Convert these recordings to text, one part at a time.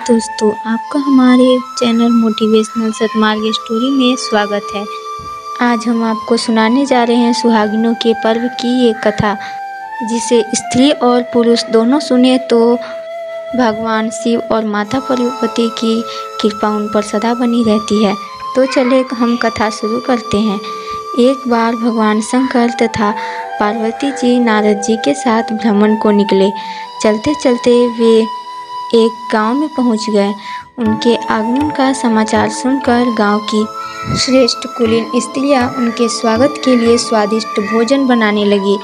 दोस्तों, आपका हमारे चैनल मोटिवेशनल सतमार्ग स्टोरी में स्वागत है। आज हम आपको सुनाने जा रहे हैं सुहागिनों के पर्व की एक कथा, जिसे स्त्री और पुरुष दोनों सुने तो भगवान शिव और माता पार्वती की कृपा उन पर सदा बनी रहती है। तो चले हम कथा शुरू करते हैं। एक बार भगवान शंकर तथा पार्वती जी नारद जी के साथ भ्रमण को निकले। चलते चलते वे एक गांव में पहुंच गए। उनके आगमन का समाचार सुनकर गांव की श्रेष्ठ कुलीन स्त्रियां उनके स्वागत के लिए स्वादिष्ट भोजन बनाने लगी।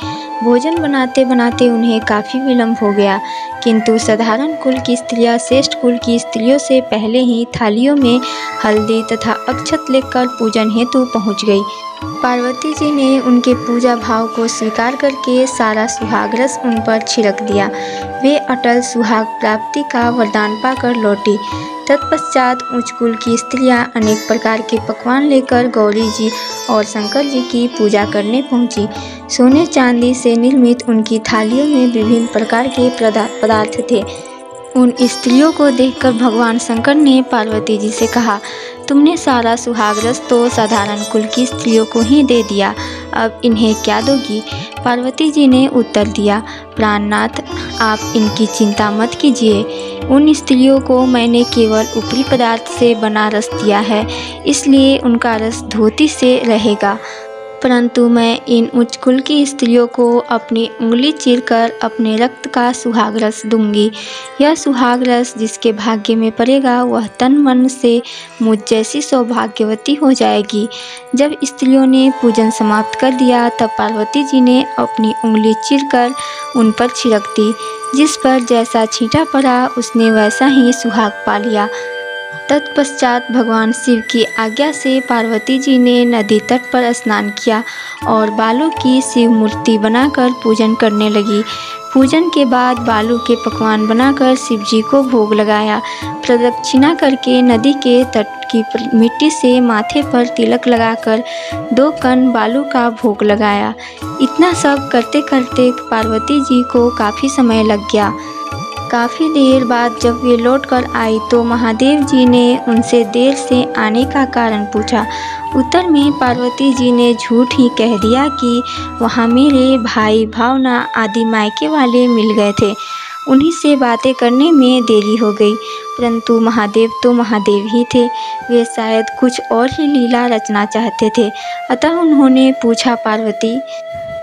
भोजन बनाते बनाते उन्हें काफ़ी विलंब हो गया, किंतु साधारण कुल की स्त्रियां श्रेष्ठ कुल की स्त्रियों से पहले ही थालियों में हल्दी तथा अक्षत लेकर पूजन हेतु पहुंच गई। पार्वती जी ने उनके पूजा भाव को स्वीकार करके सारा सुहाग रस उन पर छिड़क दिया। वे अटल सुहाग प्राप्ति का वरदान पाकर लौटी। तत्पश्चात उच्च कुल की स्त्रियां अनेक प्रकार के पकवान लेकर गौरी जी और शंकर जी की पूजा करने पहुंची। सोने चांदी से निर्मित उनकी थालियों में विभिन्न प्रकार के पदार्थ थे। उन स्त्रियों को देखकर भगवान शंकर ने पार्वती जी से कहा, तुमने सारा सुहाग रस तो साधारण कुल की स्त्रियों को ही दे दिया, अब इन्हें क्या दोगी? पार्वती जी ने उत्तर दिया, प्राणनाथ, आप इनकी चिंता मत कीजिए। उन स्त्रियों को मैंने केवल ऊपरी पदार्थ से बना रस दिया है, इसलिए उनका रस धोती से रहेगा, परंतु मैं इन उच्च कुल की स्त्रियों को अपनी उंगली चीरकर अपने रक्त का सुहाग रस दूंगी। यह सुहाग रस जिसके भाग्य में पड़ेगा वह तन मन से मुझ जैसी सौभाग्यवती हो जाएगी। जब स्त्रियों ने पूजन समाप्त कर दिया तब पार्वती जी ने अपनी उंगली चीरकर उन पर छिड़क दी। जिस पर जैसा छींटा पड़ा उसने वैसा ही सुहाग पा लिया। तत्पश्चात भगवान शिव की आज्ञा से पार्वती जी ने नदी तट पर स्नान किया और बालू की शिव मूर्ति बनाकर पूजन करने लगी। पूजन के बाद बालू के पकवान बनाकर शिव जी को भोग लगाया। प्रदक्षिणा करके नदी के तट की मिट्टी से माथे पर तिलक लगाकर 2 कण बालू का भोग लगाया। इतना सब करते करते पार्वती जी को काफ़ी समय लग गया। काफ़ी देर बाद जब वे लौटकर आई तो महादेव जी ने उनसे देर से आने का कारण पूछा। उत्तर में पार्वती जी ने झूठ ही कह दिया कि वहाँ मेरे भाई भावना आदि मायके वाले मिल गए थे, उन्हीं से बातें करने में देरी हो गई। परंतु महादेव तो महादेव ही थे, वे शायद कुछ और ही लीला रचना चाहते थे। अतः उन्होंने पूछा, पार्वती,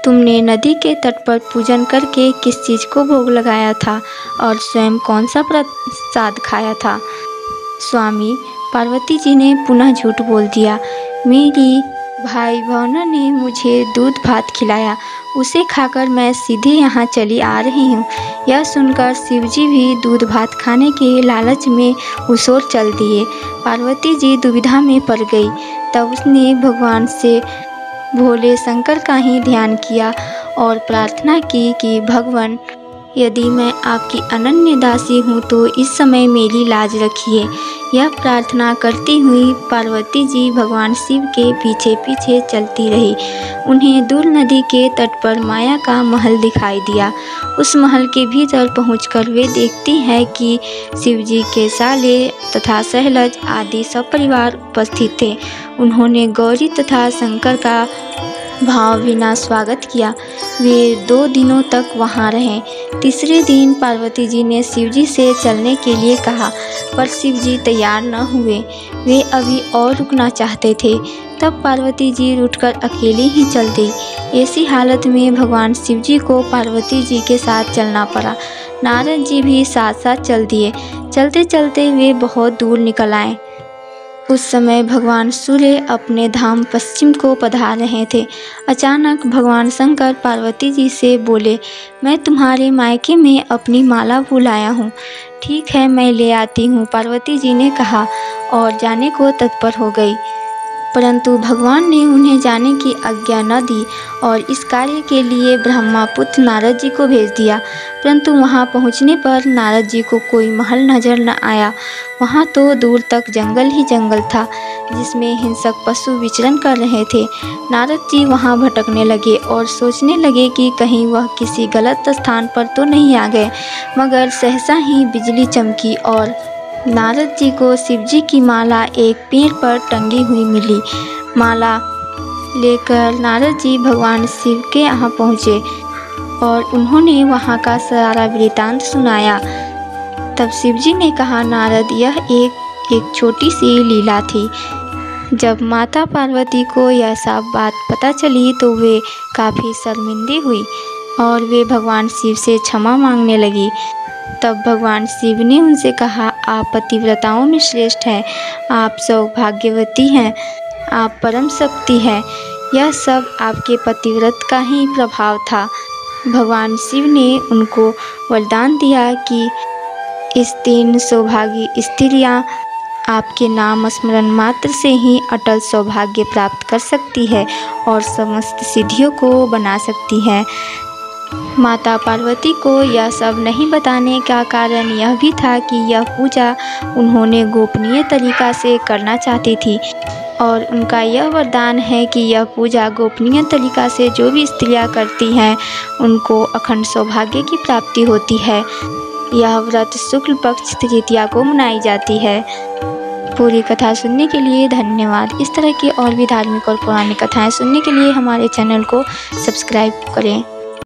तुमने नदी के तट पर पूजन करके किस चीज़ को भोग लगाया था और स्वयं कौन सा प्रसाद खाया था? स्वामी, पार्वती जी ने पुनः झूठ बोल दिया। मेरी भाई भावना ने मुझे दूध भात खिलाया, उसे खाकर मैं सीधे यहाँ चली आ रही हूँ। यह सुनकर शिवजी भी दूध भात खाने के लालच में उस ओर चल दिए। पार्वती जी दुविधा में पड़ गई। तब उसने भगवान से भोले शंकर का ही ध्यान किया और प्रार्थना की कि भगवान, यदि मैं आपकी अनन्य दासी हूँ तो इस समय मेरी लाज रखिए। यह प्रार्थना करती हुई पार्वती जी भगवान शिव के पीछे पीछे चलती रही। उन्हें दूर नदी के तट पर माया का महल दिखाई दिया। उस महल के भीतर पहुंचकर वे देखती हैं कि शिवजी के साले तथा सहलज आदि सब परिवार उपस्थित थे। उन्होंने गौरी तथा शंकर का भाव बिना स्वागत किया। वे 2 दिनों तक वहाँ रहे। तीसरे दिन पार्वती जी ने शिवजी से चलने के लिए कहा, पर शिवजी तैयार न हुए। वे अभी और रुकना चाहते थे। तब पार्वती जी उठकर अकेली ही चल दी। ऐसी हालत में भगवान शिवजी को पार्वती जी के साथ चलना पड़ा। नारद जी भी साथ साथ चल दिए। चलते चलते वे बहुत दूर निकल आए। उस समय भगवान सूर्य अपने धाम पश्चिम को पधार रहे थे। अचानक भगवान शंकर पार्वती जी से बोले, मैं तुम्हारे मायके में अपनी माला भूल आया हूँ। ठीक है, मैं ले आती हूँ, पार्वती जी ने कहा और जाने को तत्पर हो गई। परंतु भगवान ने उन्हें जाने की आज्ञा न दी और इस कार्य के लिए ब्रह्मापुत्र नारद जी को भेज दिया। परंतु वहां पहुंचने पर नारद जी को कोई महल नजर न आया। वहां तो दूर तक जंगल ही जंगल था, जिसमें हिंसक पशु विचरण कर रहे थे। नारद जी वहां भटकने लगे और सोचने लगे कि कहीं वह किसी गलत स्थान पर तो नहीं आ गए। मगर सहसा ही बिजली चमकी और नारद जी को शिव जी की माला एक पेड़ पर टंगी हुई मिली। माला लेकर नारद जी भगवान शिव के यहाँ पहुँचे और उन्होंने वहाँ का सारा वृतांत सुनाया। तब शिव जी ने कहा, नारद, यह एक छोटी सी लीला थी। जब माता पार्वती को यह सब बात पता चली तो वे काफ़ी शर्मिंदी हुई और वे भगवान शिव से क्षमा मांगने लगी। तब भगवान शिव ने उनसे कहा, आप पतिव्रताओं में श्रेष्ठ हैं, आप सौभाग्यवती हैं, आप परम शक्ति हैं। यह सब आपके पतिव्रत का ही प्रभाव था। भगवान शिव ने उनको वरदान दिया कि इस 3 सौभागी स्त्रियां आपके नाम स्मरण मात्र से ही अटल सौभाग्य प्राप्त कर सकती है और समस्त सिद्धियों को बना सकती हैं। माता पार्वती को यह सब नहीं बताने का कारण यह भी था कि यह पूजा उन्होंने गोपनीय तरीका से करना चाहती थी और उनका यह वरदान है कि यह पूजा गोपनीय तरीका से जो भी स्त्रियां करती हैं उनको अखंड सौभाग्य की प्राप्ति होती है। यह व्रत शुक्ल पक्ष तृतीया को मनाई जाती है। पूरी कथा सुनने के लिए धन्यवाद। इस तरह की और भी धार्मिक और पौराणिक कथाएं सुनने के लिए हमारे चैनल को सब्सक्राइब करें।